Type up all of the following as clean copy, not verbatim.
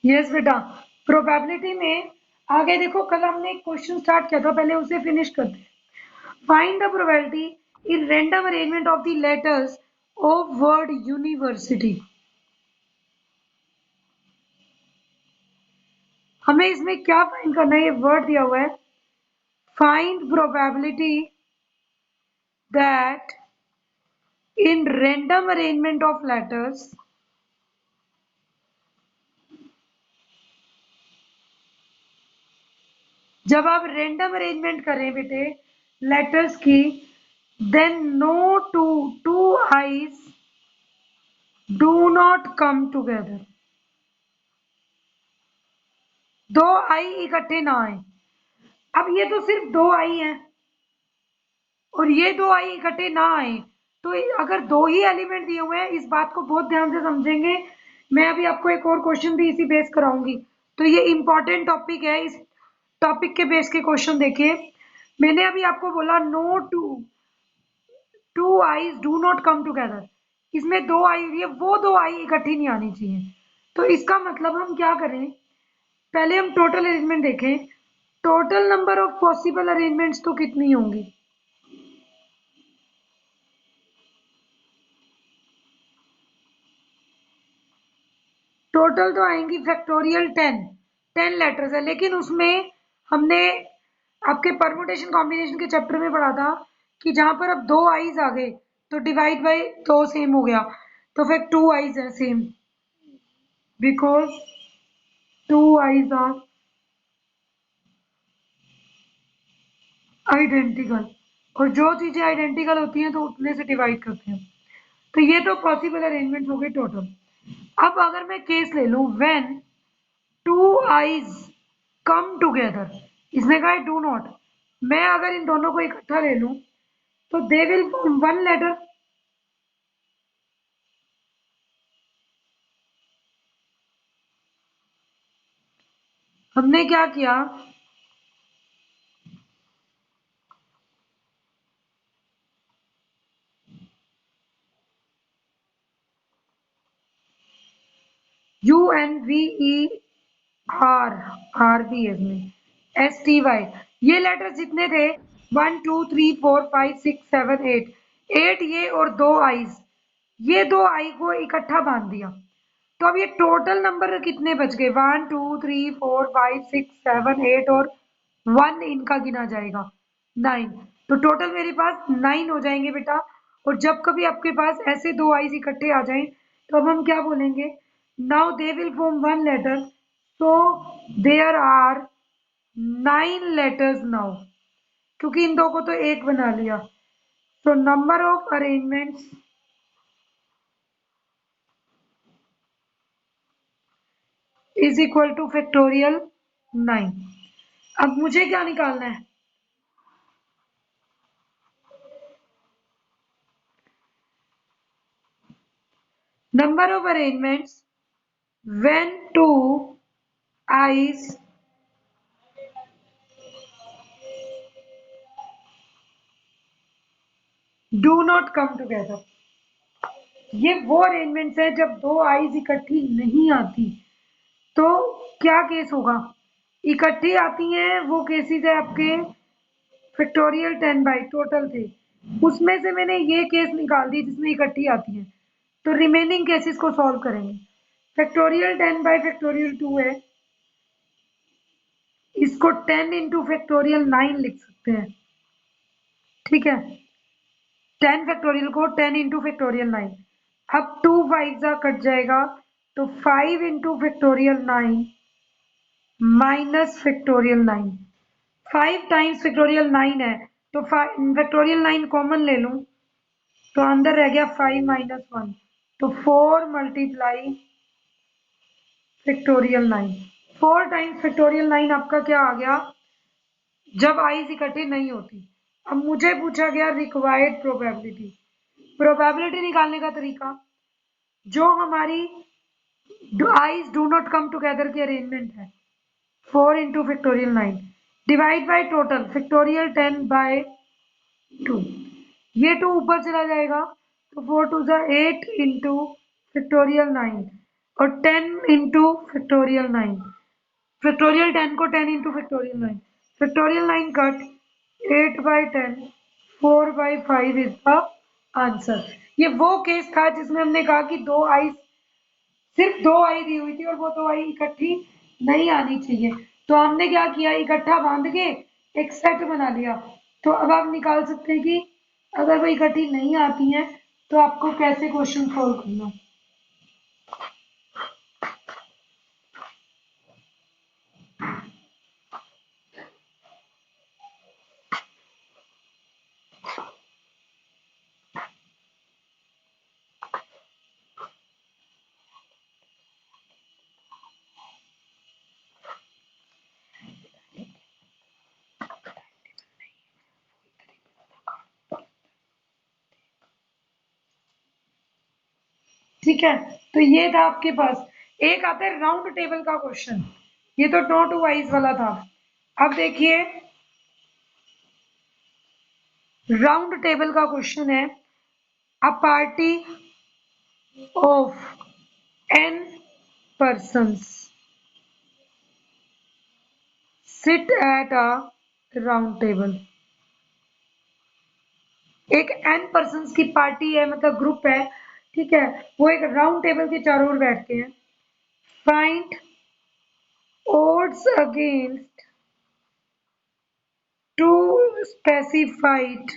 Yes बेटा, probability में आगे देखो, कल हमने एक क्वेश्चन स्टार्ट किया था, पहले उसे फिनिश करते हैं। Find the probability in random arrangement of the letters of word university. हमें इसमें क्या फाइंड करना है, ये वर्ड दिया हुआ है, find probability that in random arrangement of letters जब आप रैंडम अरेंजमेंट करें बेटे लेटर्स की, then no two I's do not come together. दो आई इकट्ठे ना आए। अब ये तो सिर्फ दो आई हैं और ये दो आई इकट्ठे ना आए, तो अगर दो ही एलिमेंट दिए हुए हैं, इस बात को बहुत ध्यान से समझेंगे। मैं अभी आपको एक और क्वेश्चन भी इसी बेस कराऊंगी, तो ये इंपॉर्टेंट टॉपिक है। इस टॉपिक के बेस के क्वेश्चन देखिए। मैंने अभी आपको बोला no two I's do not come together, इसमें दो आई हुई है, वो दो आई इकट्ठी नहीं आनी चाहिए। तो इसका मतलब हम क्या करें, पहले हम टोटल अरेंजमेंट देखें। Total number of possible arrangements तो कितनी होंगी, टोटल तो आएंगी फैक्टोरियल 10 लेटर्स है, लेकिन उसमें हमने आपके परमुटेशन कॉम्बिनेशन के चैप्टर में पढ़ा था कि जहां पर अब दो आईज आ गए तो डिवाइड बाय दो सेम हो गया, तो फिर टू आईज है same, because two I's are identical, और जो चीजें आइडेंटिकल होती हैं तो उतने से डिवाइड करते हैं। तो ये तो पॉसिबल अरेंजमेंट हो गए टोटल। अब अगर मैं केस ले लूं when two eyes come together, इसने कहा डू नॉट, मैं अगर इन दोनों को इकट्ठा ले लूं तो they will form one letter. हमने क्या किया, U N V E R, R भी है इसमें, एस टी वाई, ये लेटर जितने थे 1 2 3 4 5 6 7 8, 8 ये और दो आईज, ये दो आई को इकट्ठा बांध दिया। तो अब ये टोटल नंबर कितने बच गए, 1 2 3 4 5 6 7 8 और वन इनका गिना जाएगा 9। तो टोटल मेरे पास 9 हो जाएंगे बेटा। और जब कभी आपके पास ऐसे दो आईज इकट्ठे आ जाएं तो अब हम क्या बोलेंगे, now they will form one letter, so there are 9 letters now, क्योंकि इन दो को तो एक बना लिया। तो number of arrangements is equal to factorial 9। अब मुझे क्या निकालना है, number of arrangements when two i's do not come together। ये वो अरेंजमेंट्स है जब दो आईज इकट्ठी नहीं आती। तो क्या केस होगा, इकट्ठी आती हैं वो केसेस है आपके फैक्टोरियल 10 बाई टोटल थे, उसमें से मैंने ये केस निकाल दी जिसमें इकट्ठी आती है, तो रिमेनिंग केसेस को सॉल्व करेंगे। फैक्टोरियल 10 बाई फैक्टोरियल 2 है, इसको 10 इंटू फैक्टोरियल 9 लिख सकते हैं, ठीक है। 10 फैक्टोरियल को 10 इंटू फैक्टोरियल 9, अब 2 5 जा कट जाएगा, तो 5 into factorial 9 minus factorial 9, 5 times factorial 9 है, तो फैक्टोरियल 9 कॉमन ले लूं तो अंदर रह गया 5 माइनस 1, तो 4 मल्टीप्लाई फैक्टोरियल 9, 4 टाइम्स फैक्टोरियल 9 आपका क्या आ गया, जब आईज इकट्ठी नहीं होती। अब मुझे पूछा गया रिक्वायर्ड प्रोबेबिलिटी, प्रोबेबिलिटी निकालने का तरीका, जो हमारी I's do not come together की अरेंजमेंट है, 4 into factorial 9 divide by total factorial 10 by 2, ये 2 ऊपर चला जाएगा, तो 4 2 8 इंटू फैक्टोरियल 9, और 10 इंटू फैक्टोरियल 9, फैक्टोरियल 10 को 10 into factorial 9, factorial 9 cut 8/10, 4/5 is the answer. ये वो केस था जिसमें हमने कहा कि सिर्फ दो आई दी हुई थी और वो दो आई इकट्ठी नहीं आनी चाहिए, तो हमने क्या किया, इकट्ठा बांध के एक सेट बना लिया। तो अब आप निकाल सकते हैं कि अगर वो इकट्ठी नहीं आती हैं तो आपको कैसे क्वेश्चन सॉल्व करना। ठीक है, तो ये था आपके पास। एक आता है राउंड टेबल का क्वेश्चन, ये तो नॉट वाइज वाला था। अब देखिए राउंड टेबल का क्वेश्चन है, a party of n persons sit at a round table। एक n persons की पार्टी है, मतलब ग्रुप है, ठीक है, वो एक राउंड टेबल के चारों ओर बैठते हैं। Find odds against two specified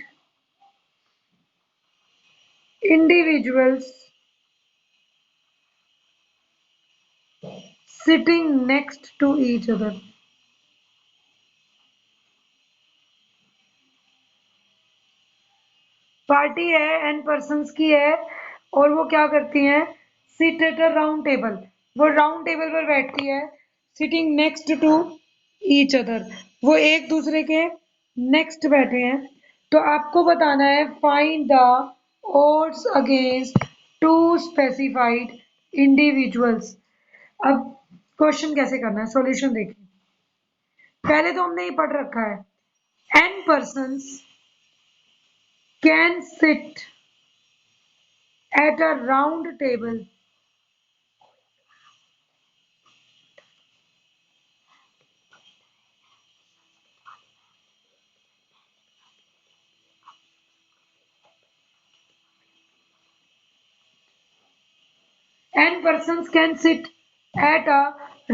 individuals sitting next to each other। Party है, n पर्सन्स की है, और वो क्या करती हैं, sit at a round table, वो राउंड टेबल पर बैठती है, sitting next to each other, वो एक दूसरे के नेक्स्ट बैठे हैं। तो आपको बताना है find the odds against two specified individuals. अब क्वेश्चन कैसे करना है, सॉल्यूशन देखिए। पहले तो हमने ये पढ़ रखा है, n persons can sit at a round table n persons can sit at a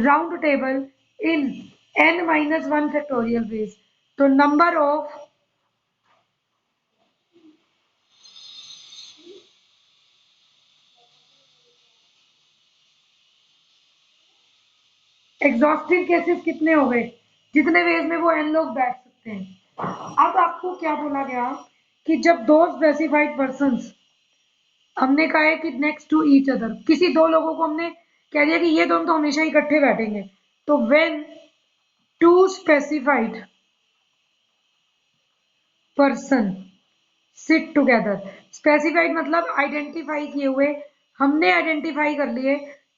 round table in n minus 1 factorial ways। तो number of एग्जॉस्टिव केसेस कितने हो गए, जितने वेज में वो n लोग बैठ सकते हैं। अब आपको क्या बोला गया कि जब दो स्पेसिफाइड पर्सन्स, हमने कहा है कि नेक्स्ट टू ईच अदर, किसी दो लोगों को हमने कह दिया कि ये दोनों तो हमेशा इकट्ठे बैठेंगे, तो when two specified person sit together, specified मतलब आइडेंटिफाई किए हुए, हमने आइडेंटिफाई कर लिए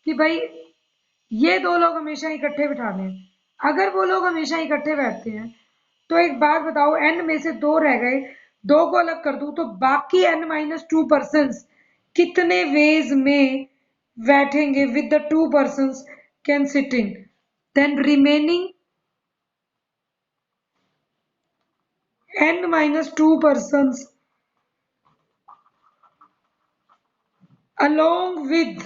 कि भाई ये दो लोग हमेशा इकट्ठे बिठाने हैं। अगर वो लोग हमेशा इकट्ठे बैठते हैं तो एक बात बताओ, n में से दो रह गए, दो को अलग कर दूं तो बाकी n माइनस टू पर्सन कितने वेज में बैठेंगे with the two person can sit in, then remaining n minus 2 persons along with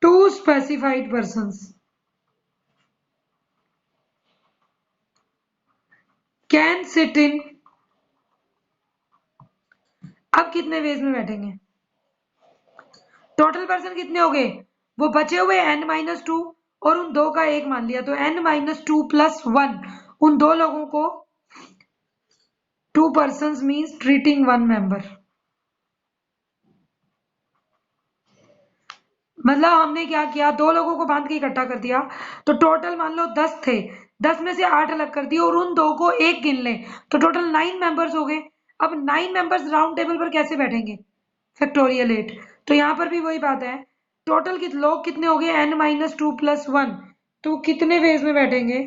two specified persons can sit in। अब कितने वेज में बैठेंगे, टोटल पर्सन कितने हो गए, वो बचे हुए n माइनस टू और उन दो का एक मान लिया, तो n minus two plus one, उन दो लोगों को two person means treating one member. मतलब हमने क्या किया, दो लोगों को बांध के इकट्ठा कर दिया, तो टोटल मान लो 10 थे, 10 में से 8 अलग कर दिए और उन दो को एक गिन लें, तो टोटल 9 मेंबर्स हो गए। अब 9 मेंबर्स राउंड टेबल पर कैसे बैठेंगे, फैक्टोरियल 8। तो यहाँ पर भी वही बात है, टोटल लोग कितने हो गए, n minus two plus one, तो कितने वेज में बैठेंगे,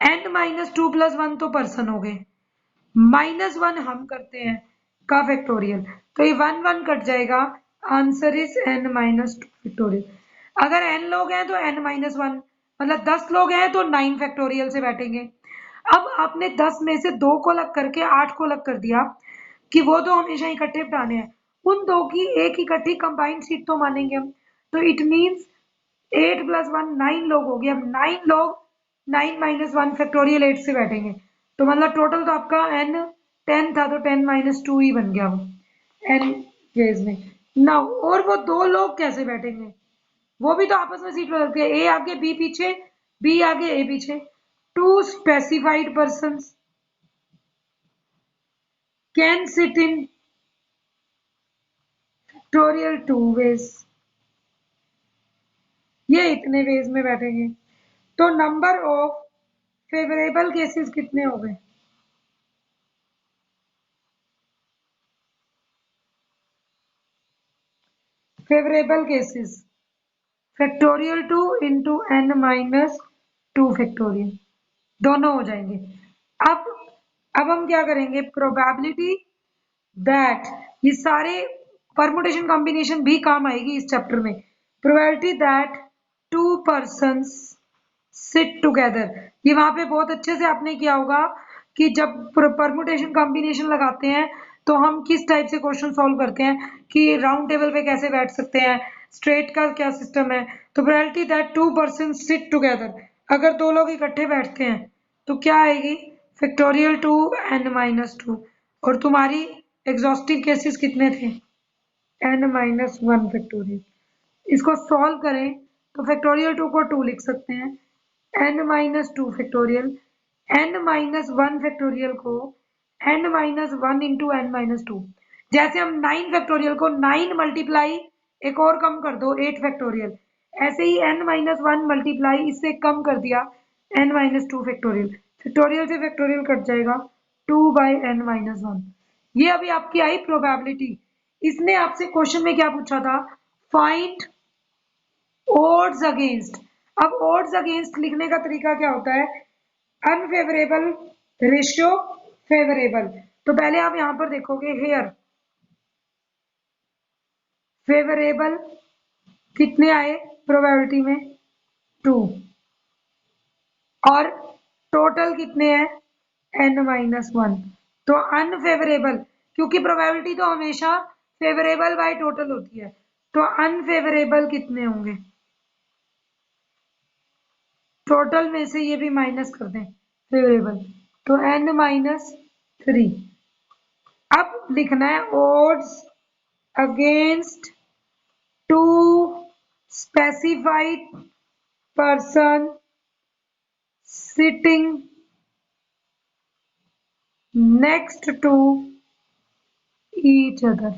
n minus two plus one तो पर्सन हो गए, माइनस वन हम करते हैं का फैक्टोरियल, तो ये वन वन कट जाएगा, answer is n minus two factorial. अगर n लोग हैं तो n-1, मतलब 10 लोग हैं तो 9 फैक्टोरियल से बैठेंगे। अब आपने 10 में से 2 को अलग करके 8 को अलग कर दिया कि वो तो हमेशा इकट्ठे बिठाने हैं। उन दो की एक इकट्ठी कंबाइंड सीट तो मानेंगे हम। तो इट मीन्स 8 + 1 9 लोग हो गए। अब 9 लोग 9 - 1 फैक्टोरियल 8 से बैठेंगे। तो मतलब टोटल तो आपका n 10 था तो 10 - 2 ही बन गया वो n फेज में ना। और वो दो लोग कैसे बैठेंगे? वो भी तो आपस में सीट बदलते हैं, ए आगे बी पीछे, बी आगे ए पीछे। Two specified person can sit in factorial 2 ways. ये इतने वेज में बैठेंगे। तो नंबर ऑफ फेवरेबल केसेस कितने हो गए? Favourable cases factorial 2 into n-2 factorial दोनों हो जाएंगे। अब अब हम क्या करेंगे? प्रोबेबिलिटी दैट, ये सारे परमुटेशन कॉम्बिनेशन भी काम आएगी इस चैप्टर में। Probability that to persons sit together, ये वहां पे बहुत अच्छे से आपने किया होगा कि जब परमुटेशन कॉम्बिनेशन लगाते हैं तो हम किस टाइप से क्वेश्चन सॉल्व करते हैं कि राउंड टेबल पे कैसे बैठ सकते हैं, स्ट्रेट का क्या सिस्टम है। तो probability that two person sit together, अगर दो लोग इकट्ठे बैठते हैं तो क्या आएगी? Factorial 2 n-2। और तुम्हारी एग्जॉस्टिव केसेस कितने थे? n-1 factorial. इसको सॉल्व करें तो फैक्टोरियल 2 को 2 लिख सकते हैं, n-2 फैक्टोरियल, n-1 फैक्टोरियल को n-1 इंटू n-2। जैसे हम 9 फैक्टोरियल को 9 मल्टीप्लाई एक और कम कर दो 8 फैक्टोरियल, ऐसे ही n-1 मल्टीप्लाई इससे कम कर दिया n-2 फैक्टोरियल। फैक्टोरियल से फैक्टोरियल कट जाएगा 2/n-1। ये अभी आपकी आई प्रोबेबिलिटी। इसने आपसे क्वेश्चन में क्या पूछा था? Find odds against. अब ओड्स अगेंस्ट लिखने का तरीका क्या होता है? Unfavourable ratio favourable. तो पहले आप यहां पर देखोगे हेयर फेवरेबल कितने आए प्रोबेबिलिटी में? 2। और टोटल कितने हैं? n-1। तो अनफेवरेबल, क्योंकि प्रोबेबिलिटी तो हमेशा फेवरेबल बाय टोटल होती है, तो अनफेवरेबल कितने होंगे? टोटल में से ये भी माइनस कर दें फेवरेबल, तो n-3। अब लिखना है odds against two specified person sitting next to each other.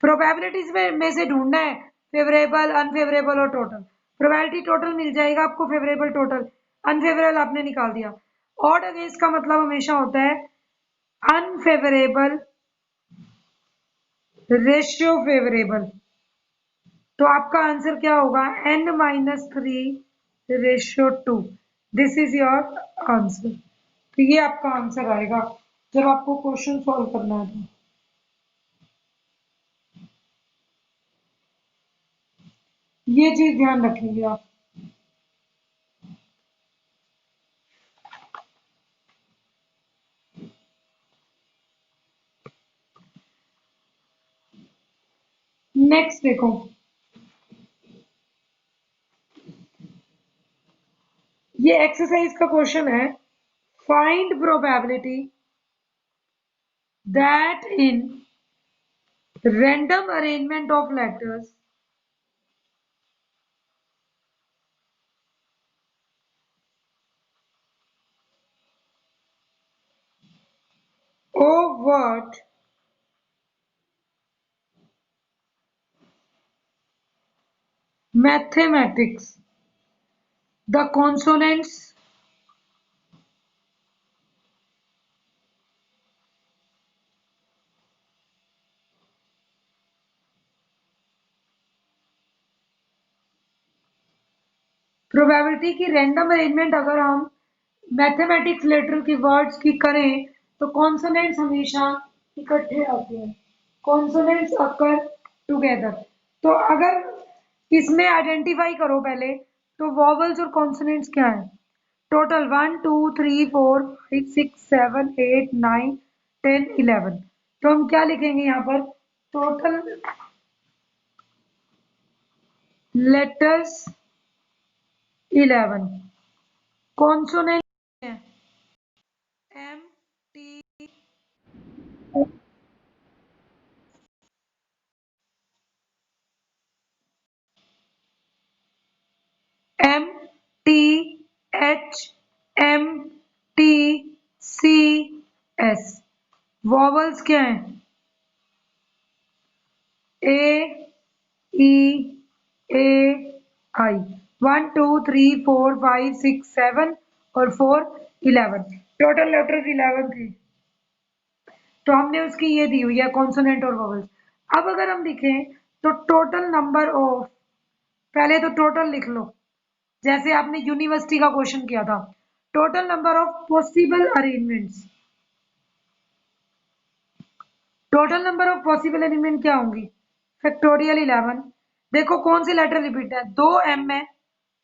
Probabilities में से ढूंढना है फेवरेबल, अनफेवरेबल और टोटल। प्रोबेबिलिटी टोटल मिल जाएगा आपको, फेवरेबल टोटल, अनफेवरेबल आपने निकाल दिया। ऑड अगेंस्ट का मतलब हमेशा होता है अनफेवरेबल रेशियो फेवरेबल। तो आपका आंसर क्या होगा? n-3/2। This is your answer. तो ये आपका आंसर आएगा जब आपको क्वेश्चन सॉल्व करना है। ये चीज ध्यान रखेंगे आप। नेक्स्ट देखो, ये एक्सरसाइज का क्वेश्चन है। Find probability that in random arrangement of letters of word mathematics, the consonants probability की रैंडम अरेंजमेंट अगर हम मैथमेटिक्स लेटर की वर्ड्स की करें तो कॉन्सोनेंट्स हमेशा इकट्ठे आते हैं, कॉन्सोनेंट्स अकर टुगेदर। तो अगर इसमें आइडेंटिफाई करो पहले, तो वॉवल्स और कॉन्सोनेंट्स क्या है। टोटल 1 2 3 4 5 6 7 8 9 10 11। तो हम क्या लिखेंगे यहाँ पर, टोटल लेटर्स 11। कॉन्सोनेंट है M T M T H M T C S. Vowels क्या है, ए ई ए आई। 1 2 3 4 5 6 7 और 4 11। टोटल लेटर्स 11 थे, तो हमने उसकी ये दी हुई है कॉन्सोनेंट और वॉवल्स। अब अगर हम लिखें तो टोटल नंबर ऑफ, पहले तो टोटल लिख लो जैसे आपने यूनिवर्सिटी का क्वेश्चन किया था। Total number of possible arrangements, total number of possible element क्या होंगी, फैक्टोरियल 11। देखो कौन सी लेटर रिपीट है, दो एम है,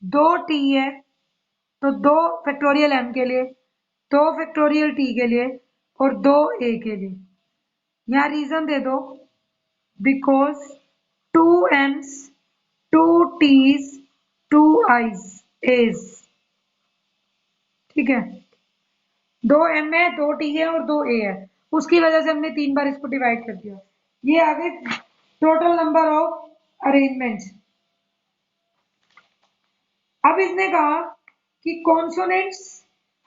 दो टी है, तो दो फैक्टोरियल एम के लिए, दो फैक्टोरियल टी के लिए और दो ए के लिए। यहाँ रीजन दे दो, because two M's, two T's, two I's A's. ठीक है, दो एम है, दो टी है और दो ए है, उसकी वजह से हमने 3 बार इसको डिवाइड कर दिया। ये आ गए टोटल नंबर ऑफ अरेंजमेंट्स। अब इसने कहा कि कॉन्सोनेंट्स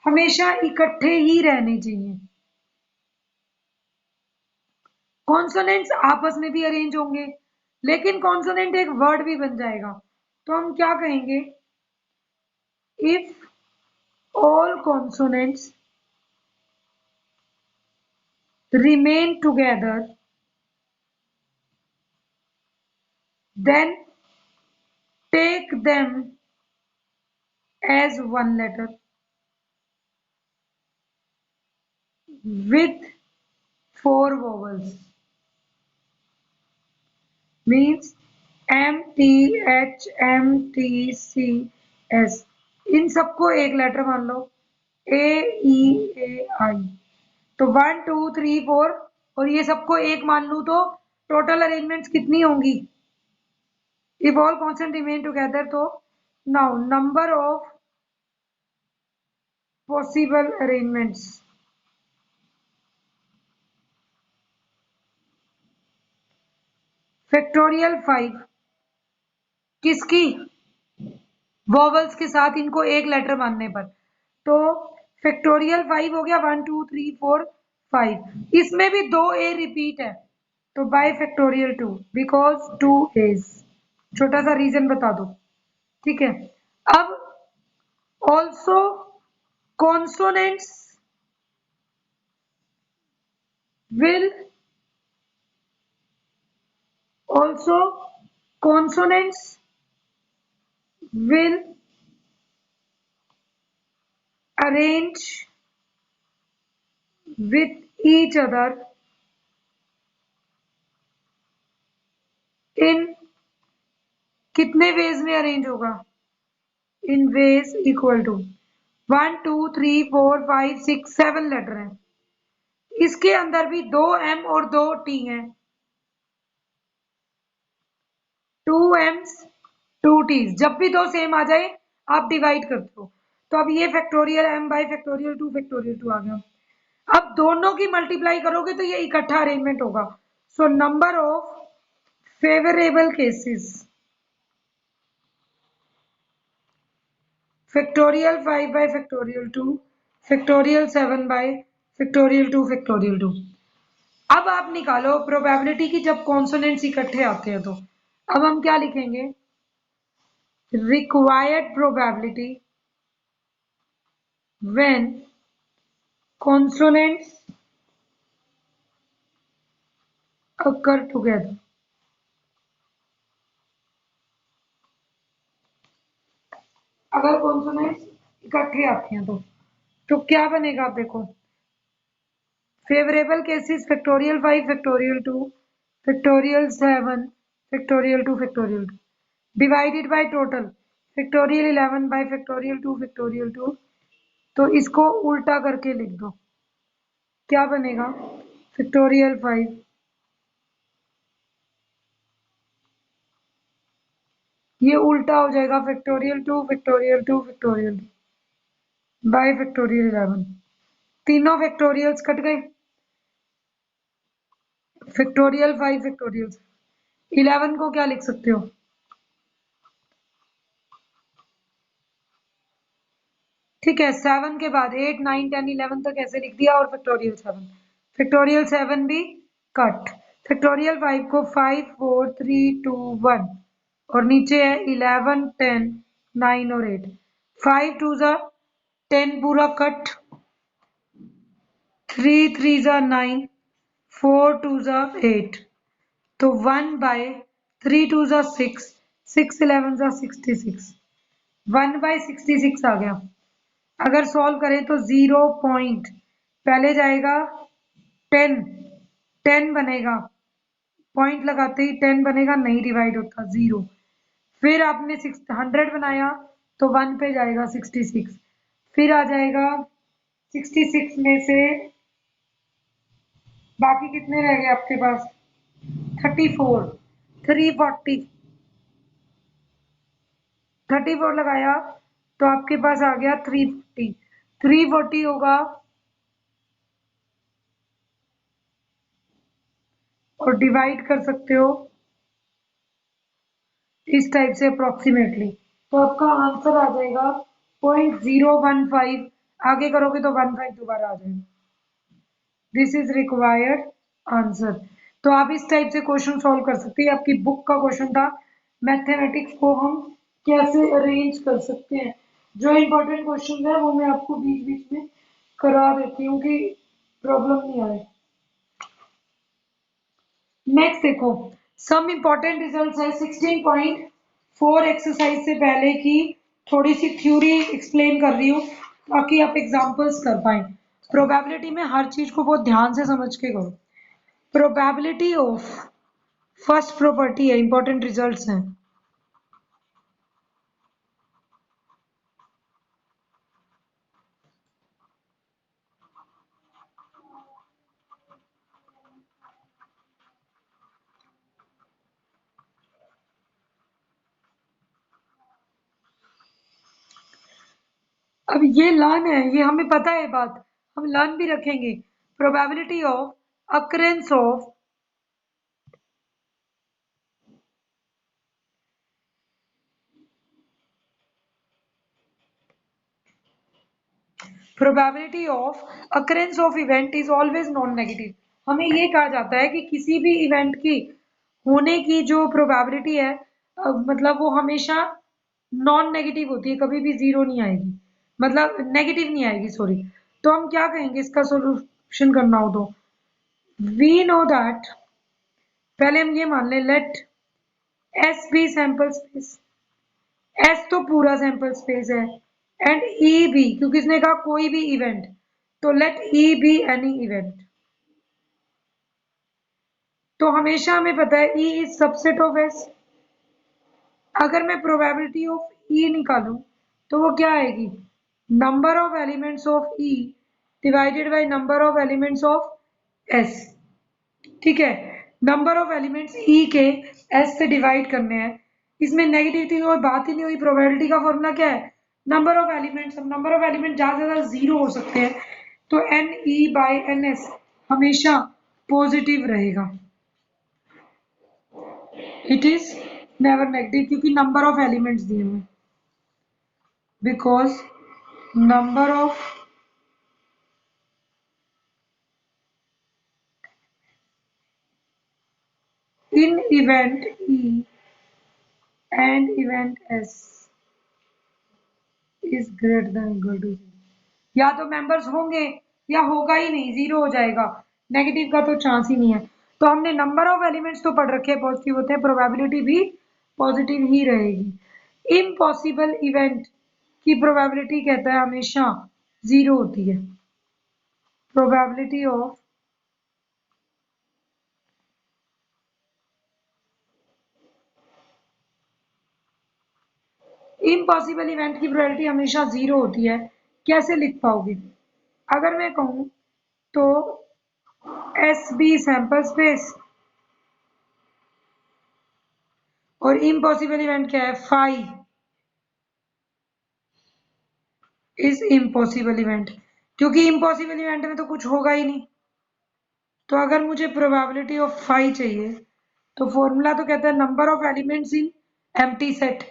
हमेशा इकट्ठे ही रहने चाहिए। कॉन्सोनेंट्स आपस में भी अरेंज होंगे, लेकिन कॉन्सोनेंट एक वर्ड भी बन जाएगा, तो हम क्या कहेंगे, if all consonants remain together, then take them as one letter with 4 vowels, means M T H M T C S। इन सबको एक लेटर मान लो, A E A I। तो 1 2 3 4 और ये सबको एक मान लूं तो टोटल अरेंजमेंट्स कितनी होंगी, if all constant remain together, तो now number of possible arrangements, factorial 5 किसकी, वॉवल्स के साथ इनको एक लेटर मानने पर, तो फैक्टोरियल 5 हो गया 1 2 3 4 5। इसमें भी दो ए रिपीट है, तो बाय फैक्टोरियल 2 बिकॉज 2 एज। छोटा सा रीजन बता दो, ठीक है। अब also consonants will, also consonants will arrange with each other in कितने वेज में अरेंज होगा, इन वेज इक्वल टू 1 2 3 4 5 6 7 लेटर हैं, इसके अंदर भी दो एम और दो टी हैं, 2 एम्स 2 टीज। जब भी दो सेम आ जाए आप डिवाइड कर दो, तो अब ये फैक्टोरियल एम बाई फैक्टोरियल 2 आ गया। अब दोनों की मल्टीप्लाई करोगे तो ये इकट्ठा अरेंजमेंट होगा, so number of favourable cases, factorial 5 by factorial 2, factorial 7 by factorial 2। अब आप निकालो प्रोबेबिलिटी की जब कॉन्सोनेंट्स इकट्ठे आते हैं तो। अब हम क्या लिखेंगे, required probability when consonants occur together। अगर कॉन्सोनेंट्स इकट्ठे आते हैं तो क्या बनेगा, आप देखो, favourable cases factorial 5 factorial 2 factorial 7 factorial 2 factorial 2। Divided by total factorial 11 bye factorial 2 factorial 2। तो इसको उल्टा करके लिख दो, क्या बनेगा फैक्टोरियल 5। ये उल्टा हो जाएगा factorial 2 factorial 2 factorial 2 bye factorial 11। तीनों फैक्टोरियल्स कट गए, फैक्टोरियल 5 फैक्टोरियल 11 को क्या लिख सकते हो, ठीक है 7 के बाद 8 9 10 11 तक ऐसे लिख दिया और फैक्टोरियल 7 भी कट। फैक्टोरियल 5 को 5 4 3 2 1 और नीचे है 11 10 9 और 8। 5 2 जा 10 पूरा कट, 3 3 जा 9, 4 2 जा 8। तो 1 बाय 3 2 जा 6, 6 11 जा 66, 1 बाय 66 आ गया। अगर सॉल्व करें तो 0 पॉइंट पहले जाएगा 10, 10 बनेगा, पॉइंट लगाते ही 10 बनेगा, नहीं डिवाइड होता 0। फिर आपने 100 बनाया तो 1 पे जाएगा 66, फिर आ जाएगा 66 में से बाकी कितने रह गए आपके पास 34, 340, 34 लगाया तो आपके पास आ गया 340, 340 होगा और डिवाइड कर सकते हो इस टाइप से अप्रोक्सीमेटली। तो आपका आंसर आ जाएगा 0.015, आगे करोगे तो 15 दोबारा आ जाएगा। This is required answer. तो आप इस टाइप से क्वेश्चन सॉल्व कर सकते हैं। आपकी बुक का क्वेश्चन था मैथमेटिक्स को हम कैसे अरेंज कर सकते हैं। जो इम्पोर्टेंट क्वेश्चन है वो मैं आपको बीच बीच में करा देती हूँ कि प्रॉब्लम नहीं आए। नेक्स्ट देखो, सम इम्पोर्टेंट रिजल्ट्स है 16.4 एक्सरसाइज से पहले की थोड़ी सी थ्योरी एक्सप्लेन कर रही हूँ ताकि आप एग्जांपल्स कर पाए। प्रोबेबिलिटी में हर चीज को बहुत ध्यान से समझ के करो। प्रोबेबिलिटी ऑफ फर्स्ट प्रॉपर्टी है, इंपॉर्टेंट रिजल्ट्स हैं। अब ये लर्न है, ये हमें पता है बात, हम लर्न भी रखेंगे। Probability of occurrence of probability of occurrence of event is always non negative. हमें ये कहा जाता है कि किसी भी इवेंट की होने की जो प्रोबेबिलिटी है मतलब वो हमेशा नॉन नेगेटिव होती है, कभी भी जीरो नहीं आएगी, मतलब नेगेटिव नहीं आएगी, सॉरी। तो हम क्या कहेंगे इसका सोल्यूशन करना हो तो वी नो दैट, पहले हम ये मान लें let S be sample space, S तो पूरा सैंपल स्पेस है एंड ई बी, क्योंकि इसने कहा कोई भी इवेंट, तो let E be any event. तो हमेशा हमें पता है E is subset of S. अगर मैं प्रोबेबिलिटी ऑफ ई निकालूं तो वो क्या आएगी, number of elements of E divided by number of elements of S. ठीक है, नंबर ऑफ एलिमेंट्स ई के एस से डिवाइड करने हैं, इसमें नेगेटिव की कोई बात ही नहीं हुई। प्रोबेबिलिटी का फॉर्मूला क्या है, नंबर ऑफ एलिमेंट्स। अब नंबर ऑफ एलिमेंट ज्यादा से ज्यादा जीरो हो सकते हैं, तो N E by N S हमेशा पॉजिटिव रहेगा, इट इज नेवर नेगेटिव, क्योंकि नंबर ऑफ एलिमेंट्स दिए हुए, because number of in event E and event S is greater than equal to, या तो मेंबर्स होंगे या होगा ही नहीं, जीरो हो जाएगा, नेगेटिव का तो चांस ही नहीं है। तो हमने नंबर ऑफ एलिमेंट्स तो पढ़ रखे हैं पॉजिटिव होते हैं, प्रोबेबिलिटी भी पॉजिटिव ही रहेगी। इम्पॉसिबल इवेंट की प्रोबेबिलिटी कहता है हमेशा जीरो होती है। प्रोबेबिलिटी ऑफ इम्पॉसिबल इवेंट की प्रोबेबिलिटी हमेशा 0 होती है, कैसे लिख पाओगे? अगर मैं कहूँ तो एस बी सैंपल स्पेस और इम्पॉसिबल इवेंट क्या है, फाई इज इम्पॉसिबल इवेंट, क्योंकि इम्पॉसिबल इवेंट में तो कुछ होगा ही नहीं। तो अगर मुझे प्रोबेबिलिटी ऑफ फाई चाहिए तो फॉर्मूला तो कहता है number of elements in empty set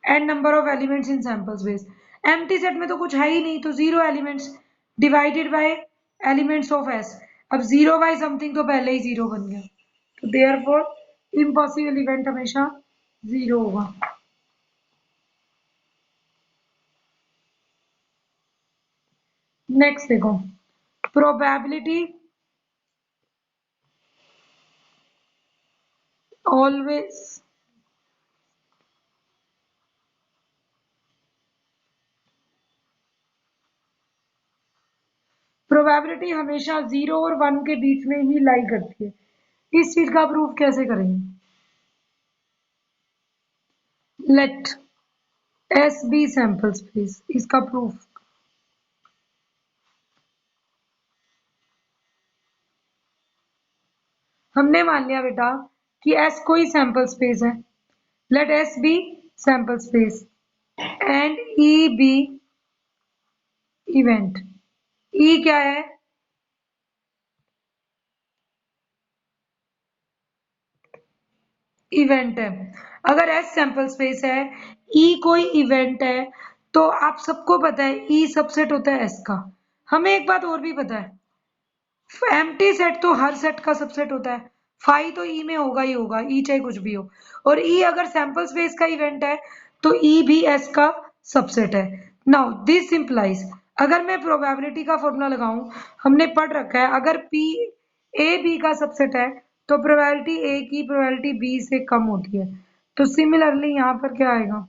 and number of elements in sample space. Empty set में तो कुछ है ही नहीं, तो 0 elements divided by elements of S. अब 0 बाय समथिंग तो पहले ही 0 बन गया, तो देयरफॉर इम्पॉसिबल इवेंट हमेशा 0 होगा। नेक्स्ट देखो, प्रोबेबिलिटी ऑलवेज प्रोबेबिलिटी हमेशा 0 और 1 के बीच में ही लाई करती है। इस चीज का प्रूफ कैसे करेंगे? Let S be sample space, इसका प्रूफ हमने मान लिया बेटा कि एस कोई सैंपल स्पेस है। Let S be sample space and E be event. E क्या है? इवेंट है। अगर एस सैंपल स्पेस है, ई कोई इवेंट है, तो आप सबको पता है ई सबसेट होता है एस का। हमें एक बात और भी पता है, एम्प्टी सेट तो हर सेट का सबसेट होता है, फाई तो ई में होगा ही होगा, ई चाहे कुछ भी हो। और ई अगर सैंपल स्पेस का इवेंट है तो ई भी एस का सबसेट है। नाउ दिस इंप्लाइज, अगर मैं प्रोबेबिलिटी का फॉर्मूला लगाऊं, हमने पढ़ रखा है अगर पी ए बी का सबसेट है तो प्रोबेबिलिटी ए की प्रोबेबिलिटी बी से कम होती है। तो सिमिलरली यहाँ पर क्या आएगा?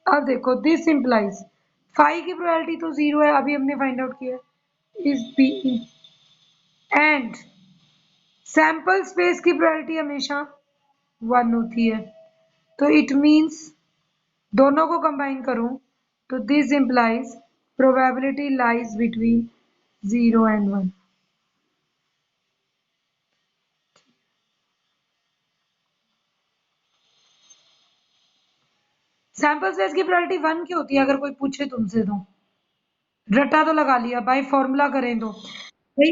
अब देखो, दिस इंप्लाइज फाई की प्रोबेबिलिटी तो 0 है, अभी हमने फाइंड आउट किया, is B and sample space की प्रोबेबिलिटी हमेशा 1 होती है। तो इट मीन्स दोनों को कंबाइन करूं तो this implies probability lies between 0 and 1। Sample space की प्रोबेबिलिटी 1 की होती है अगर कोई पूछे तुमसे तो। रट्टा तो लगा लिया भाई, फॉर्मूला करें तो भाई,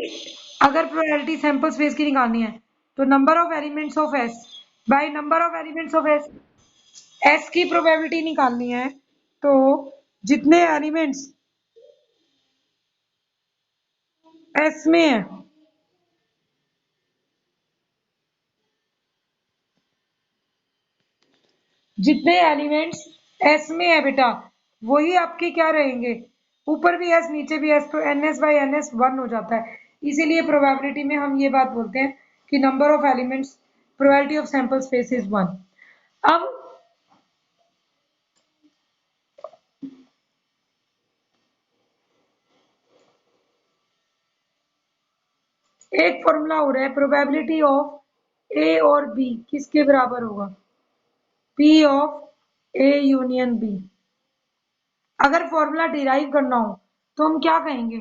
अगर प्रोबेबिलिटी सैंपल स्पेस की निकालनी है तो number of elements of S by number of elements of S, S की प्रोबेबिलिटी निकालनी है तो जितने एलिमेंट्स एस में है, जितने एलिमेंट्स एस में है बेटा वही आपके क्या रहेंगे, ऊपर भी एस नीचे भी एस, तो N S by N S 1 हो जाता है। इसीलिए प्रोबेबिलिटी में हम ये बात बोलते हैं कि number of elements probability of sample space is 1। अब एक फॉर्मूला हो रहा है, प्रोबेबिलिटी ऑफ ए और बी किसके बराबर होगा? P of A union B. अगर फॉर्मूला डिराइव करना हो तो हम क्या कहेंगे?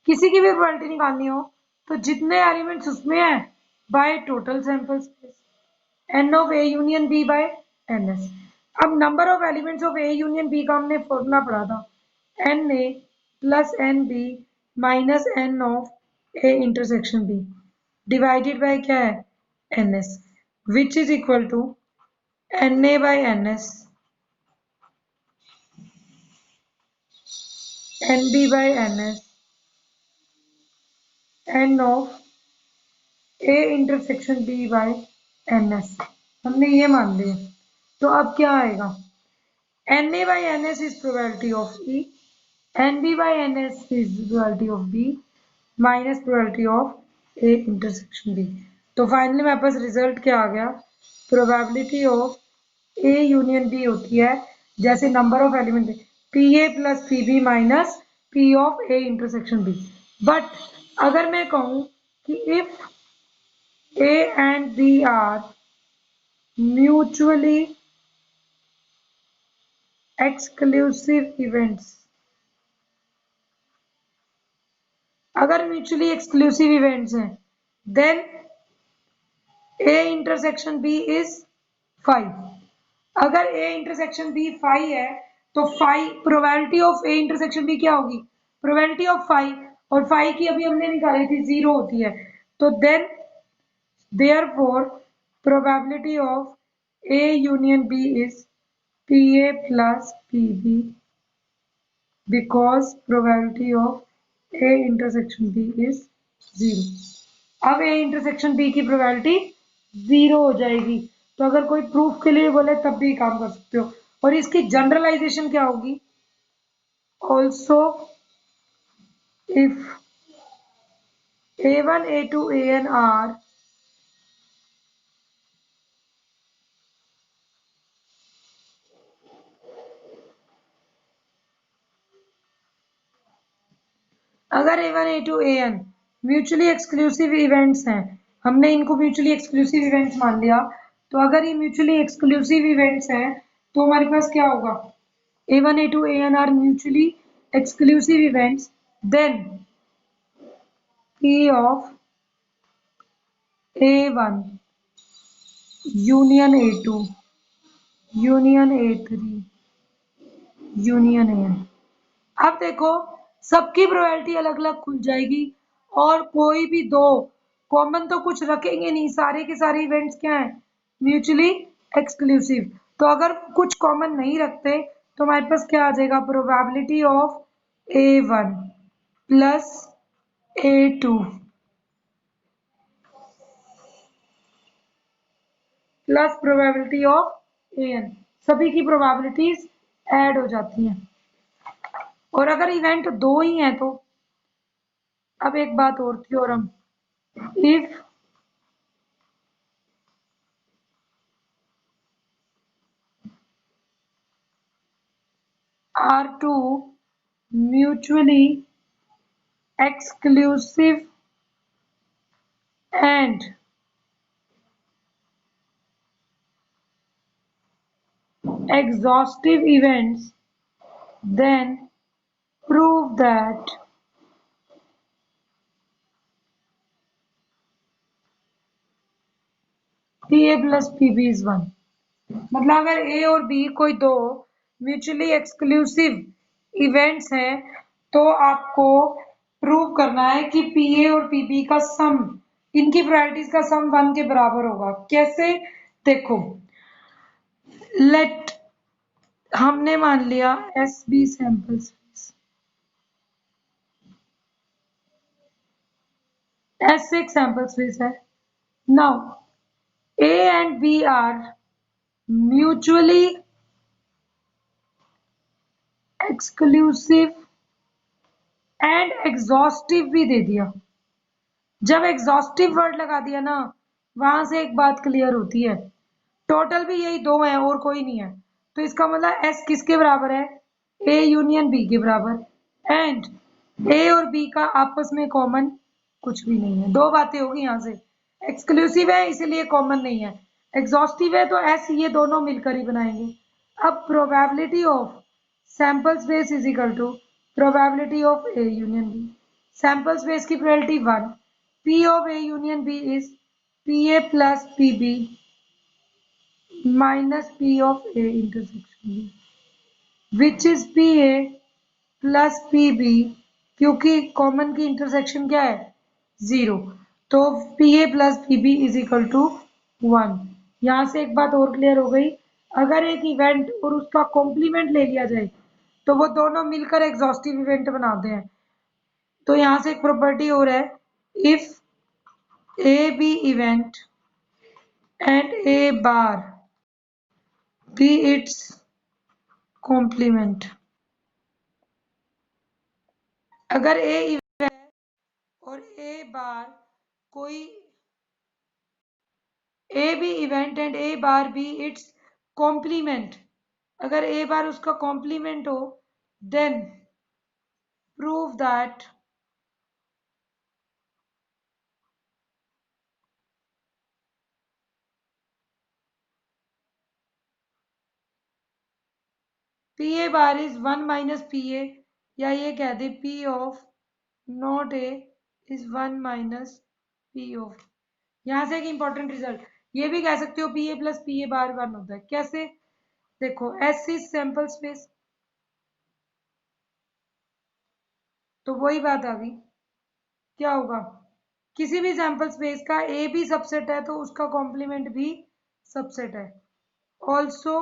किसी की भी प्रोबेबिलिटी निकालनी हो तो जितने एलिमेंट्स उसमें है by total sample space, N of A union B by N S. अब number of elements of A union B का हमने फॉर्मूला पढ़ा था, N A plus N B minus N of A intersection B divided by क्या है, N S, which is equal to N A by N S N B by N S N of A intersection B by N S. हमने ये मान लिया, तो अब क्या आएगा? N A by N S is probability of E, N B by N S is probability of B minus probability of A intersection B. तो finally मेरे पास रिजल्ट क्या आ गया? Probability of A union B होती है जैसे number of element P A plus P B minus P of A intersection B. But अगर मैं कहूँ कि if A and B are mutually exclusive events. अगर म्यूचुअली एक्सक्लूसिव इवेंट्स हैं then A intersection B is 5। अगर A intersection B 5 है तो 5 probability of A intersection B क्या होगी? प्रोबेबिलिटी ऑफ 5, और 5 की अभी हमने निकाली थी 0 होती है, तो then therefore probability of A union B is PA plus PB because probability of A intersection B is 0। अब A इंटरसेक्शन B की प्रोबेबिलिटी 0 हो जाएगी। तो अगर कोई प्रूफ के लिए बोले तब भी काम कर सकते हो। और इसकी जनरलाइजेशन क्या होगी? Also if A1 A2 AN are अगर A1 A2 AN mutually exclusive events हैं, हमने इनको म्यूचुअली एक्सक्लूसिव इवेंट्स मान लिया, तो अगर ये म्यूचुअली एक्सक्लूसिव इवेंट्स हैं तो हमारे पास क्या होगा? A1 A2 AN are mutually exclusive events, then P of A1 union A2 union A3 union AN। अब देखो सबकी प्रोबेबिलिटी अलग अलग खुल जाएगी और कोई भी दो कॉमन तो कुछ रखेंगे नहीं, सारे के सारे इवेंट्स क्या हैं? Mutually exclusive. तो अगर कुछ कॉमन नहीं रखते तो हमारे पास क्या आ जाएगा? Probability of A1 plus A2 plus probability of AN। सभी की प्रोबेबिलिटीज ऐड हो जाती हैं। और अगर इवेंट दो ही हैं तो अब एक बात और, theorem, if are two mutually exclusive and exhaustive events, then prove that PA plus PB is 1। मतलब अगर A और B कोई दो म्यूचुअली एक्सक्लूसिव इवेंट्स हैं तो आपको प्रूव करना है कि PA और PB का सम, इनकी प्रायोरिटीज का सम 1 के बराबर होगा। कैसे? देखो, लेट हमने मान लिया SB सैंपल स्पेस, S एक सैंपल स्पेस है। Now A and B are mutually exclusive and exhaustive भी दे दिया। जब एग्जॉस्टिव वर्ड लगा दिया ना, वहां से एक बात क्लियर होती है, टोटल भी यही दो है और कोई नहीं है, तो इसका मतलब एस किसके बराबर है? ए यूनियन बी के बराबर। एंड ए और बी का आपस में कॉमन कुछ भी नहीं है। दो बातें होगी यहाँ से, एक्सक्लूसिव है इसीलिए कॉमन नहीं है, एग्जॉस्टिव है तो एस ये दोनों मिलकर ही बनाएंगे। अब probability of sample space is equal to probability of A union B. Sample space की probability 1, P of A union B is PA plus PB minus P of A intersection B, which is PA plus PB, क्योंकि common की intersection क्या है? 0, तो PA plus PB is equal to 1। यहाँ से एक बात और क्लियर हो गई, अगर एक इवेंट और उसका कॉम्प्लीमेंट ले लिया जाए तो वो दोनों मिलकर एग्जॉस्टिव इवेंट बनाते हैं। तो यहाँ से एक प्रॉपर्टी और है, if A B event and A bar be its complement। अगर A इवेंट है और A बार कोई, A भी इवेंट एंड A बार भी इट्स कॉम्प्लीमेंट, अगर A बार उसका कॉम्प्लीमेंट हो then prove that P A bar is 1 minus P A, या ये कह दे P of not A is 1 minus P of. यहां से एक इंपॉर्टेंट रिजल्ट ये भी कह सकते हो P A plus P A bar 1 होता है। कैसे? देखो एस इज सैंपल स्पेस, तो वही बात आ गई। क्या होगा? किसी भी सैंपल स्पेस का ए भी सबसेट है तो उसका कॉम्प्लीमेंट भी सबसेट है। ऑल्सो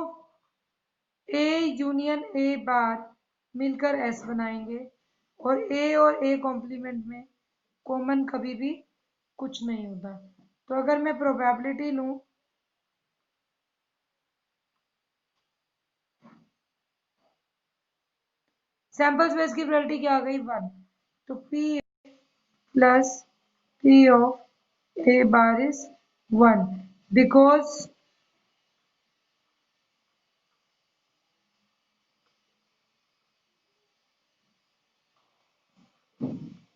ए यूनियन ए बार मिलकर एस बनाएंगे, और ए कॉम्प्लीमेंट में कॉमन कभी भी कुछ नहीं होता। तो अगर मैं प्रोबेबिलिटी लूं, सैंपल स्पेस की प्रोबेबिलिटी क्या आ गई? 1। तो P plus P of A bar is 1 because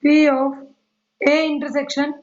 P of A intersection